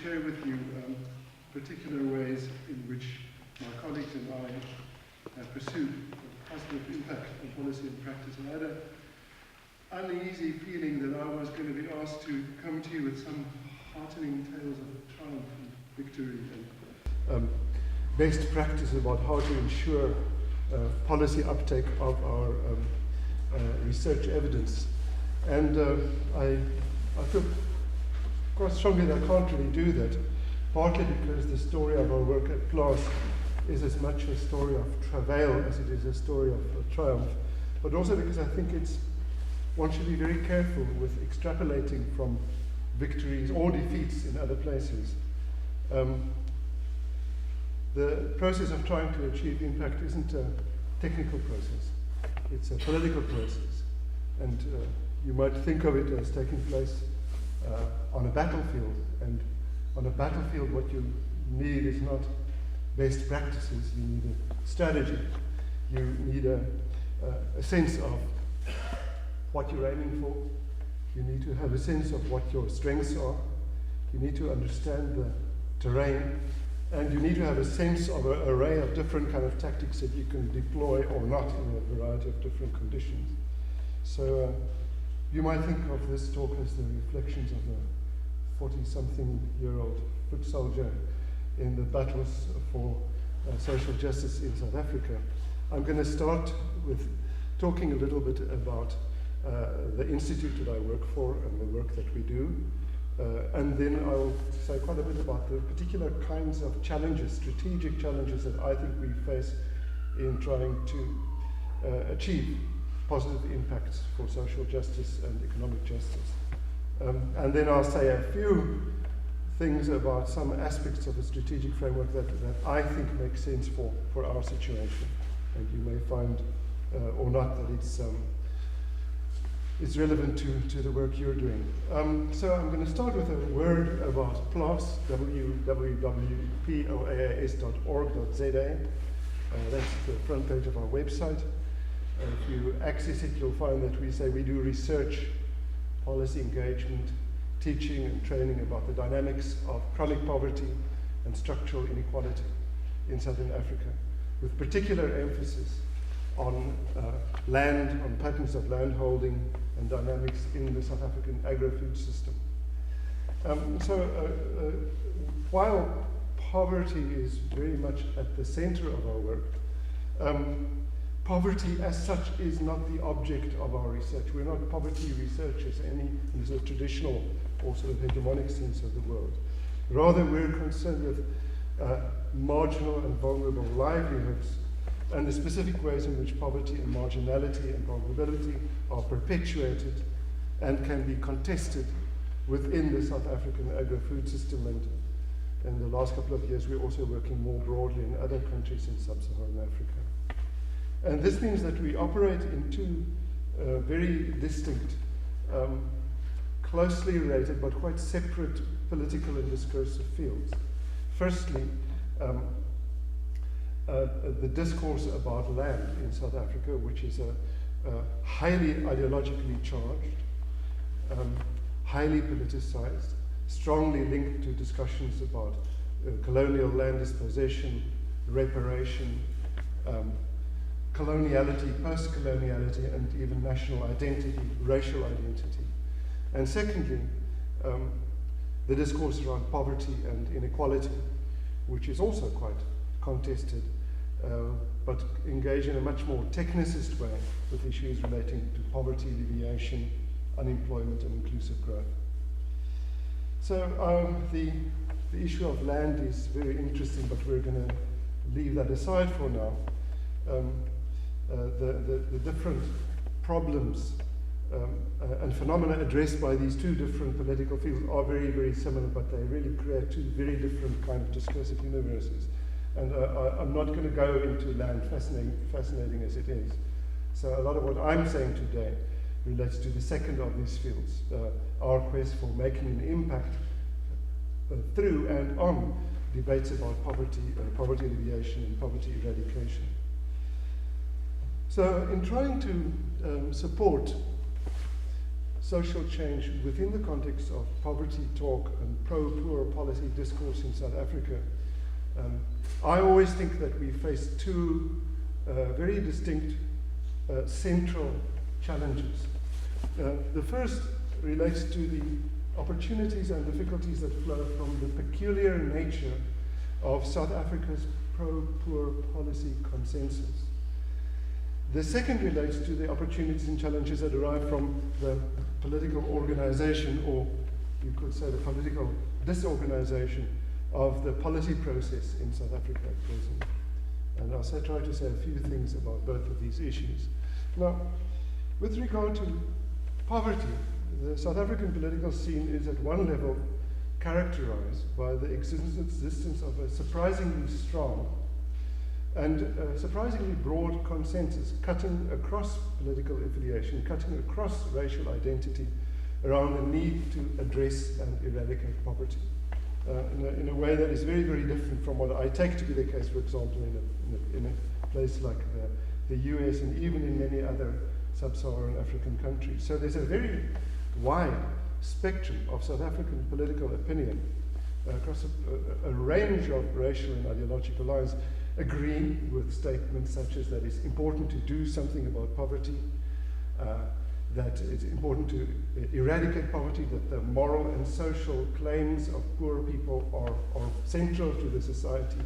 share with you particular ways in which my colleagues and I have pursued a positive impact on policy and practice. And I had an uneasy feeling that I was going to be asked to come to you with some heartening tales of triumph and victory and best practice about how to ensure policy uptake of our research evidence. And I feel quite strongly that I can't really do that, partly because the story of our work at PLAS is as much a story of travail as it is a story of triumph, but also because I think one should be very careful with extrapolating from victories or defeats in other places. The process of trying to achieve impact isn't a technical process, it's a political process. And you might think of it as taking place on a battlefield. And on a battlefield, what you need is not best practices, you need a strategy. You need a sense of what you're aiming for. You need to have a sense of what your strengths are. You need to understand the terrain. And you need to have a sense of an array of different kind of tactics that you can deploy or not in a variety of different conditions. So you might think of this talk as the reflections of a 40-something-year-old foot soldier in the battles for social justice in South Africa. I'm going to start with talking a little bit about the institute that I work for and the work that we do. And then I'll say quite a bit about the particular kinds of challenges, strategic challenges that I think we face in trying to achieve positive impacts for social justice and economic justice. And then I'll say a few things about some aspects of the strategic framework that I think make sense for our situation. And you may find, or not, that it's relevant to the work you're doing. So I'm going to start with a word about PLAS, www.ploas.org.za. That's the front page of our website. If you access it, you'll find that we say we do research, policy engagement, teaching and training about the dynamics of chronic poverty and structural inequality in Southern Africa, with particular emphasis on land, on patterns of land holding and dynamics in the South African agri-food system. While poverty is very much at the center of our work, poverty as such is not the object of our research. We're not poverty researchers in the traditional or sort of hegemonic sense of the word. Rather, we're concerned with marginal and vulnerable livelihoods and the specific ways in which poverty and marginality and vulnerability are perpetuated and can be contested within the South African agri-food system. And in the last couple of years, we're also working more broadly in other countries in sub-Saharan Africa. And this means that we operate in two very distinct, closely related but quite separate political and discursive fields. Firstly, the discourse about land in South Africa, which is a highly ideologically charged, highly politicized, strongly linked to discussions about colonial land dispossession, reparation, coloniality, post-coloniality, and even national identity, racial identity. And secondly, the discourse around poverty and inequality, which is also quite contested, but engage in a much more technicist way with issues relating to poverty alleviation, unemployment, and inclusive growth. So the issue of land is very interesting, but we're going to leave that aside for now. The different problems and phenomena addressed by these two different political fields are very, very similar, but they really create two very different kind of discursive universes. And I'm not going to go into land, fascinating as it is. So a lot of what I'm saying today relates to the second of these fields, our quest for making an impact through and on debates about poverty, poverty alleviation and poverty eradication. So in trying to support social change within the context of poverty talk and pro-poor policy discourse in South Africa, I always think that we face two very distinct central challenges. The first relates to the opportunities and difficulties that flow from the peculiar nature of South Africa's pro-poor policy consensus. The second relates to the opportunities and challenges that derive from the political organization, or you could say the political disorganization of the policy process in South Africa at present. And I'll try to say a few things about both of these issues. Now, with regard to poverty, the South African political scene is at one level characterized by the existence of a surprisingly strong and surprisingly broad consensus cutting across political affiliation, cutting across racial identity around the need to address and eradicate poverty in a way that is very, very different from what I take to be the case, for example, in a place like the US and even in many other sub-Saharan African countries. So there's a very wide spectrum of South African political opinion across a range of racial and ideological lines, agreeing with statements such as that it's important to do something about poverty, that it's important to eradicate poverty, that the moral and social claims of poor people are central to the society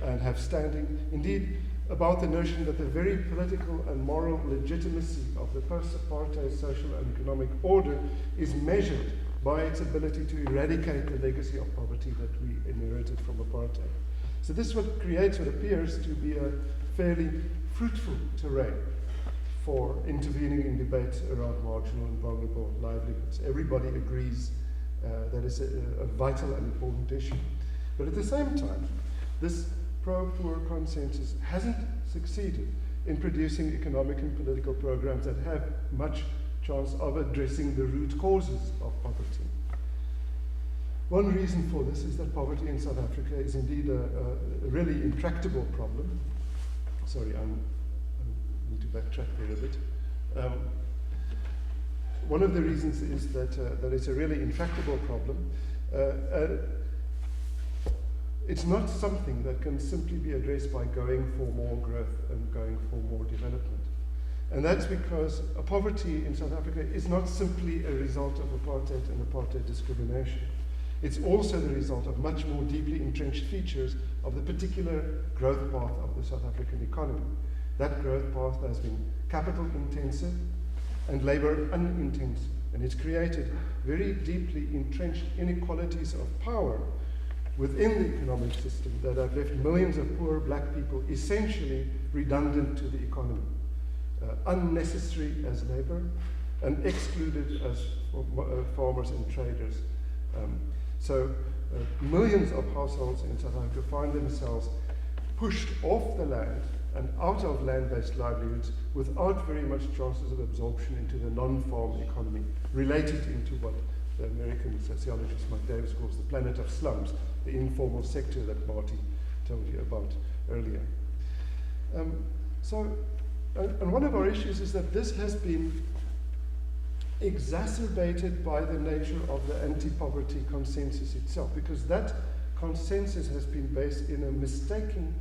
and have standing. Indeed, about the notion that the very political and moral legitimacy of the post-apartheid social and economic order is measured by its ability to eradicate the legacy of poverty that we inherited from apartheid. So this what creates what appears to be a fairly fruitful terrain for intervening in debates around marginal and vulnerable livelihoods. Everybody agrees that it's a vital and important issue. But at the same time, this pro-poor consensus hasn't succeeded in producing economic and political programs that have much chance of addressing the root causes of poverty. One reason for this is that poverty in South Africa is indeed a really intractable problem. Sorry, I need to backtrack there a bit. One of the reasons is that it's a really intractable problem. It's not something that can simply be addressed by going for more growth and going for more development. And that's because poverty in South Africa is not simply a result of apartheid and apartheid discrimination. It's also the result of much more deeply entrenched features of the particular growth path of the South African economy. That growth path has been capital intensive and labor unintensive, and it's created very deeply entrenched inequalities of power within the economic system that have left millions of poor black people essentially redundant to the economy, unnecessary as labor, and excluded as farmers and traders. So millions of households in South Africa find themselves pushed off the land and out of land-based livelihoods without very much chances of absorption into the non-farm economy, related into what the American sociologist Mike Davis calls the planet of slums, the informal sector that Marty told you about earlier. And one of our issues is that this has been exacerbated by the nature of the anti-poverty consensus itself, because that consensus has been based in a mistaken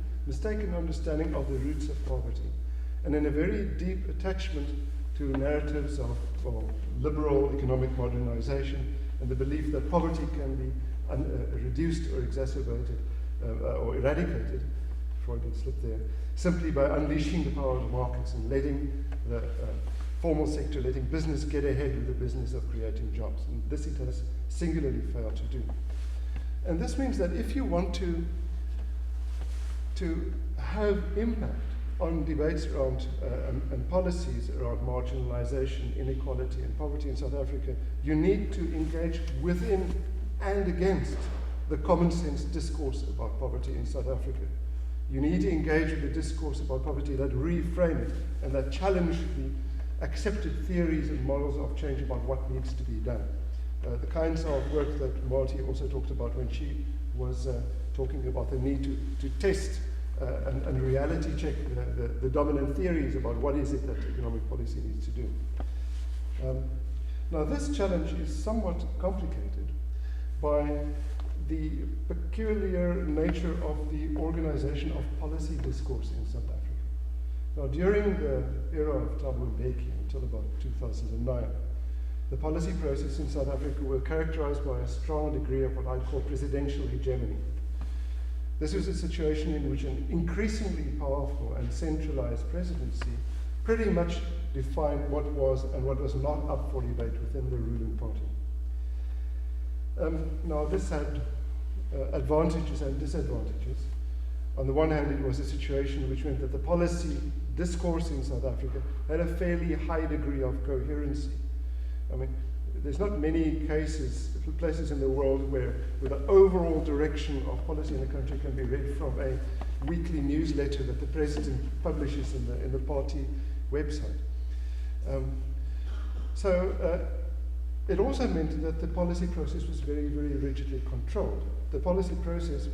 understanding of the roots of poverty, and in a very deep attachment to narratives of liberal economic modernization and the belief that poverty can be reduced or exacerbated or eradicated, Freudian slip there, simply by unleashing the power of the markets and letting the formal sector, letting business get ahead with the business of creating jobs. And this it has singularly failed to do. And this means that if you want to have impact on debates around and policies around marginalization, inequality, and poverty in South Africa, you need to engage within and against the common sense discourse about poverty in South Africa. You need to engage with the discourse about poverty that reframe it and that challenge the accepted theories and models of change about what needs to be done. The kinds of work that Marty also talked about when she was talking about the need to test and reality check the dominant theories about what is it that economic policy needs to do. Now, this challenge is somewhat complicated by the peculiar nature of the organization of policy discourse in South Africa. Now, during the era of Thabo Mbeki until about 2009, the policy process in South Africa were characterized by a strong degree of what I call presidential hegemony. This was a situation in which an increasingly powerful and centralized presidency pretty much defined what was and what was not up for debate within the ruling party. Now, this had advantages and disadvantages. On the one hand, it was a situation which meant that the policy discourse in South Africa had a fairly high degree of coherency. I mean, there's not many places in the world where the overall direction of policy in the country can be read from a weekly newsletter that the president publishes in the party website. It also meant that the policy process was very, very rigidly controlled. The policy process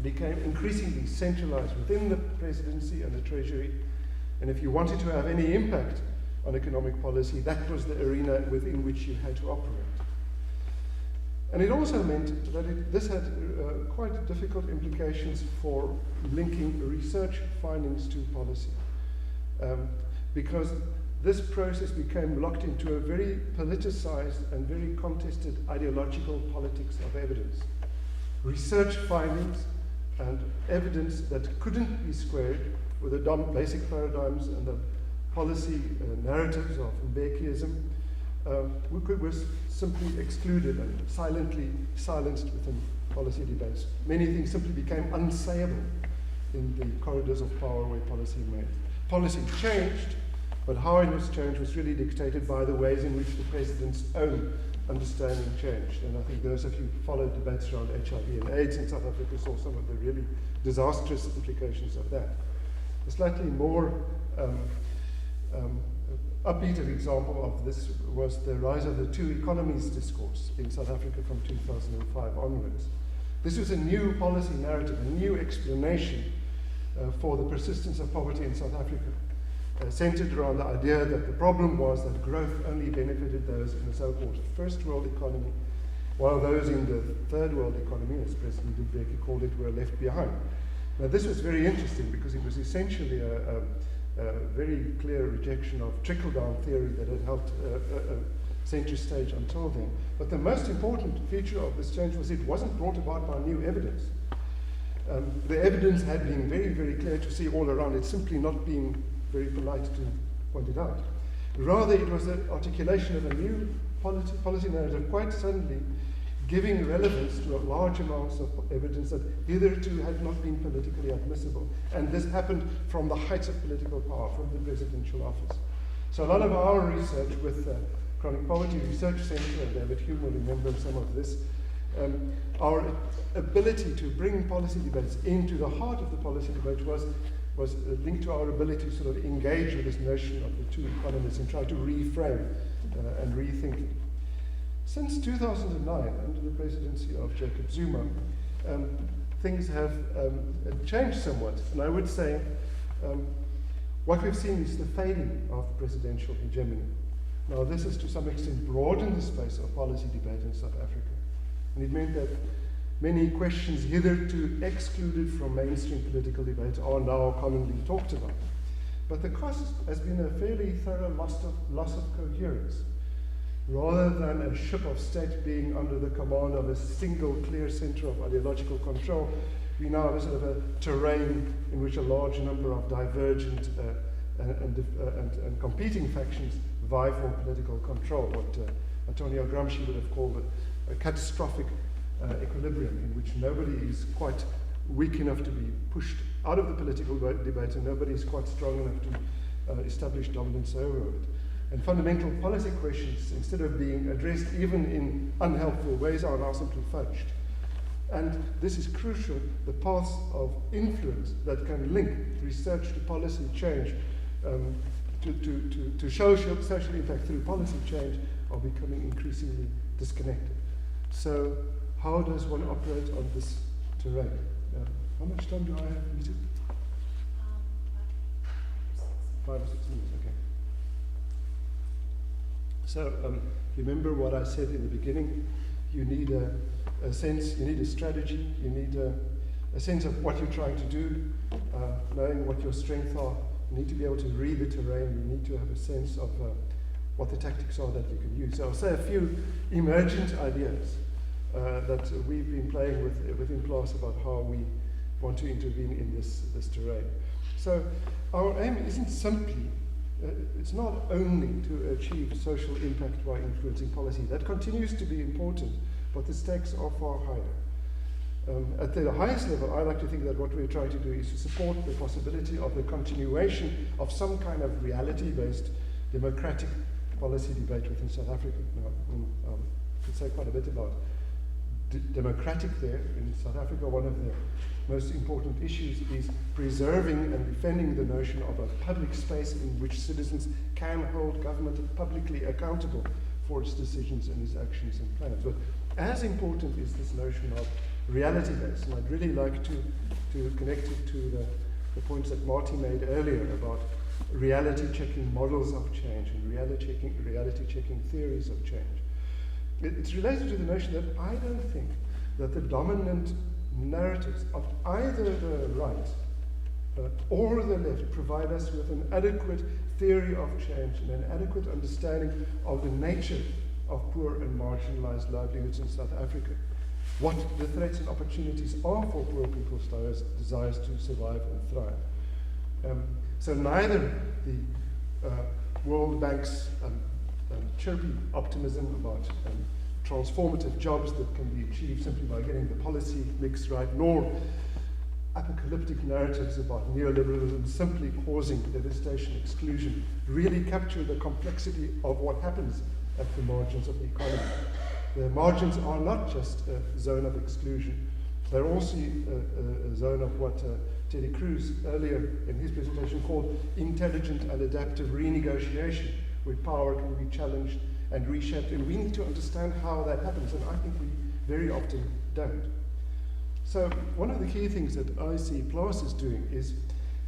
became increasingly centralized within the presidency and the treasury, and if you wanted to have any impact on economic policy, that was the arena within which you had to operate. And it also meant that this had quite difficult implications for linking research findings to policy, because this process became locked into a very politicized and very contested ideological politics of evidence. Research findings and evidence that couldn't be squared with the basic paradigms and the policy narratives of Mbekiism was simply excluded and silently silenced within policy debates. Many things simply became unsayable in the corridors of power where policy made. Policy changed, but how it was changed was really dictated by the ways in which the president's own understanding changed. And I think those of you who followed debates around HIV and AIDS in South Africa saw some of the really disastrous implications of that. A slightly more upbeat example of this was the rise of the two economies discourse in South Africa from 2005 onwards. This was a new policy narrative, a new explanation for the persistence of poverty in South Africa, centered around the idea that the problem was that growth only benefited those in the so-called first world economy, while those in the third world economy, as President Mbeki called it, were left behind. Now, this was very interesting because it was essentially a very clear rejection of trickle-down theory that had held center stage until then. But the most important feature of this change was it wasn't brought about by new evidence. The evidence had been very, very clear to see all around. It's simply not being very polite to point it out. Rather, it was the articulation of a new policy narrative, quite suddenly giving relevance to large amounts of evidence that hitherto had not been politically admissible. And this happened from the heights of political power, from the presidential office. So a lot of our research with Chronic Poverty Research Center, and David Hume will remember some of this, our ability to bring policy debates into the heart of the policy debate was linked to our ability to sort of engage with this notion of the two economies and try to reframe and rethink it. Since 2009, under the presidency of Jacob Zuma, things have changed somewhat. And I would say what we've seen is the fading of presidential hegemony. Now, this has to some extent broadened the space of policy debate in South Africa. And it meant that many questions hitherto excluded from mainstream political debate are now commonly talked about. But the cost has been a fairly thorough loss of coherence. Rather than a ship of state being under the command of a single clear center of ideological control, we now have a sort of a terrain in which a large number of divergent and competing factions vie for political control, what Antonio Gramsci would have called a catastrophic equilibrium, in which nobody is quite weak enough to be pushed out of the political debate and nobody is quite strong enough to establish dominance over it. And fundamental policy questions, instead of being addressed even in unhelpful ways, are now simply fudged. And this is crucial. The paths of influence that can link research to policy change, to social impact through policy change, are becoming increasingly disconnected. So how does one operate on this terrain? How much time do I have, Lisa? 5 or 6 minutes, okay. So remember what I said in the beginning. You need a sense, you need a strategy, you need a sense of what you're trying to do, knowing what your strengths are. You need to be able to read the terrain. You need to have a sense of what the tactics are that you can use. So I'll say a few emergent ideas that we've been playing with within PLAS about how we want to intervene in this terrain. So our aim isn't simply, it's not only to achieve social impact by influencing policy. That continues to be important, but the stakes are far higher. At the highest level, I like to think that what we're trying to do is to support the possibility of the continuation of some kind of reality-based democratic policy debate within South Africa. Now, I could say quite a bit about democratic there. In South Africa, one of the most important issues is preserving and defending the notion of a public space in which citizens can hold government publicly accountable for its decisions and its actions and plans. But as important is this notion of reality-based, and I'd really like to connect it to the points that Marty made earlier about reality-checking models of change and reality-checking theories of change. It's related to the notion that I don't think that the dominant narratives of either the right or the left provide us with an adequate theory of change and an adequate understanding of the nature of poor and marginalized livelihoods in South Africa, what the threats and opportunities are for poor people's desires to survive and thrive. So neither the World Bank's chirpy optimism about transformative jobs that can be achieved simply by getting the policy mix right, nor apocalyptic narratives about neoliberalism simply causing devastation, exclusion, really capture the complexity of what happens at the margins of the economy. The margins are not just a zone of exclusion, they're also a zone of what Teddy Cruz earlier in his presentation called intelligent and adaptive renegotiation, where power can be challenged and reshaped, and we need to understand how that happens, and I think we very often don't. So one of the key things that I see PLAS is doing is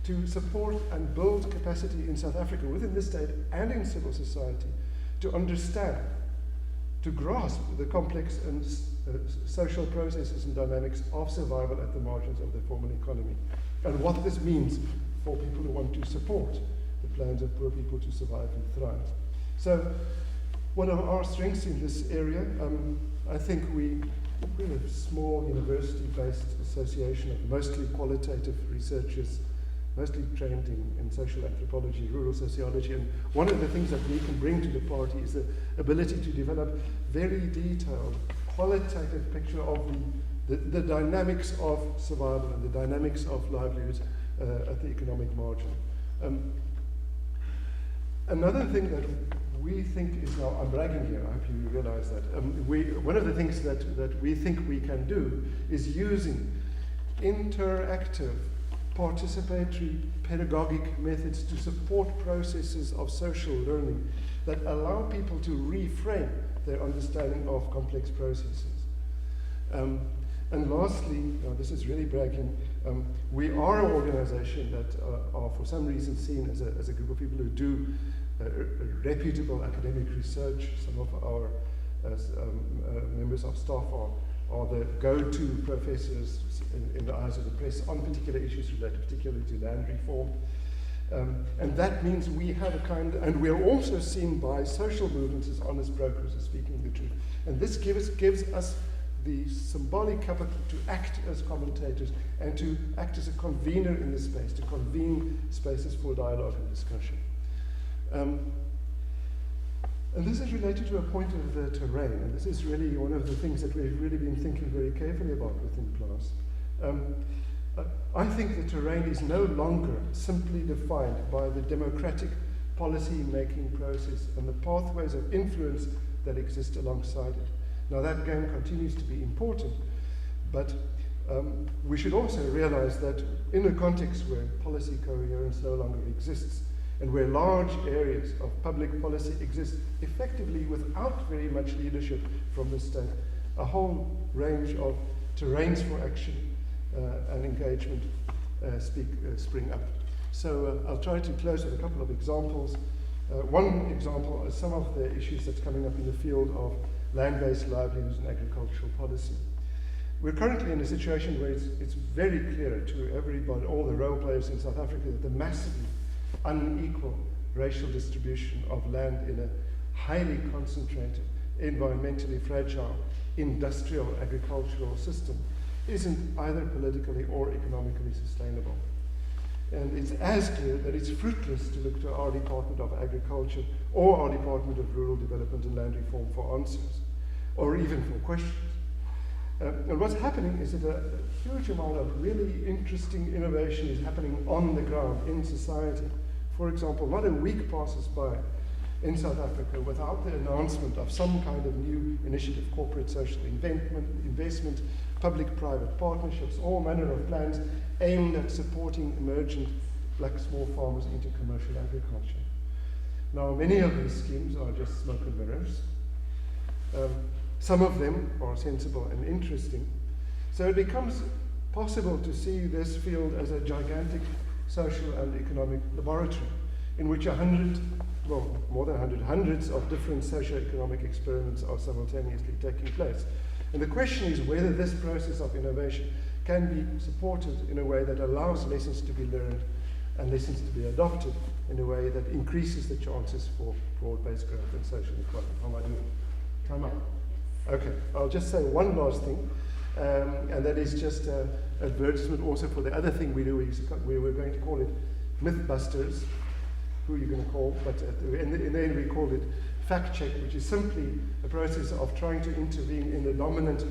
to support and build capacity in South Africa, within the state and in civil society, to understand, to grasp the complex and social processes and dynamics of survival at the margins of the formal economy, and what this means for people who want to support the plans of poor people to survive and thrive. So one of our strengths in this area, I think we're a small university-based association of mostly qualitative researchers, mostly trained in social anthropology, rural sociology, and one of the things that we can bring to the party is the ability to develop very detailed, qualitative picture of the dynamics of survival and the dynamics of livelihoods at the economic margin. Another thing that we think is, now I'm bragging here, I hope you realize that, one of the things that we think we can do is using interactive, participatory, pedagogic methods to support processes of social learning that allow people to reframe their understanding of complex processes. And lastly, this is really bragging, we are an organization that are for some reason seen as a group of people who do reputable academic research. Some of our members of staff are the go-to professors in the eyes of the press on particular issues related particularly to land reform. And that means we have a kind, and we're also seen by social movements as honest brokers, as speaking the truth. And this gives us the symbolic capital to act as commentators and to act as a convener in the space, to convene spaces for dialogue and discussion. And this is related to a point of the terrain, and this is really one of the things that we've really been thinking very carefully about within PLAS. I think the terrain is no longer simply defined by the democratic policy-making process and the pathways of influence that exist alongside it. Now that game continues to be important, but we should also realize that in a context where policy coherence no longer exists, and where large areas of public policy exist effectively without very much leadership from the state, a whole range of terrains for action and engagement spring up. So I'll try to close with a couple of examples. One example is some of the issues that's coming up in the field of land-based livelihoods and agricultural policy. We're currently in a situation where it's very clear to everybody, all the role players in South Africa, that the massively unequal racial distribution of land in a highly concentrated, environmentally fragile, industrial agricultural system isn't either politically or economically sustainable. And it's as clear that it's fruitless to look to our Department of Agriculture or our Department of Rural Development and Land Reform for answers, or even for questions. And what's happening is that a huge amount of really interesting innovation is happening on the ground in society. For example, not a week passes by in South Africa without the announcement of some kind of new initiative, corporate social investment, public-private partnerships, all manner of plans aimed at supporting emergent black small farmers into commercial agriculture. Now, many of these schemes are just smoke and mirrors. Some of them are sensible and interesting. So it becomes possible to see this field as a gigantic social and economic laboratory in which more than 100, hundreds of different socio-economic experiments are simultaneously taking place. And the question is whether this process of innovation can be supported in a way that allows lessons to be learned and lessons to be adopted in a way that increases the chances for broad-based growth and social equality. How am I doing? Time up? Okay, I'll just say one last thing, and that is just an advertisement also for the other thing we do. We were going to call it Mythbusters, who you're going to call, but in the end we called it Fact Check, which is simply a process of trying to intervene in the dominant,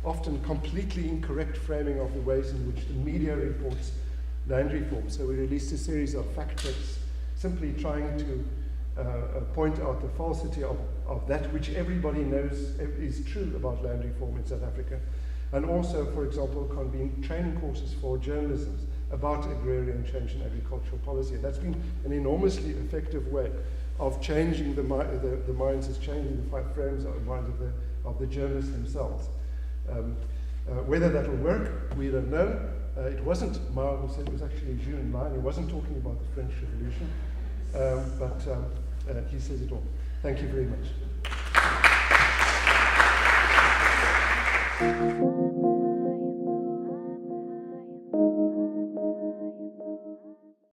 often completely incorrect framing of the ways in which the media reports land reform. So we released a series of fact checks, simply trying to point out the falsity of that which everybody knows is true about land reform in South Africa, and also, for example, convene training courses for journalism about agrarian change in agricultural policy. And that's been an enormously effective way of changing the minds, changing the frames of the minds of the journalists themselves. Whether that will work, we don't know. It wasn't Mao who said, it was actually Zhu Enlai. He wasn't talking about the French Revolution, but he says it all. Thank you very much.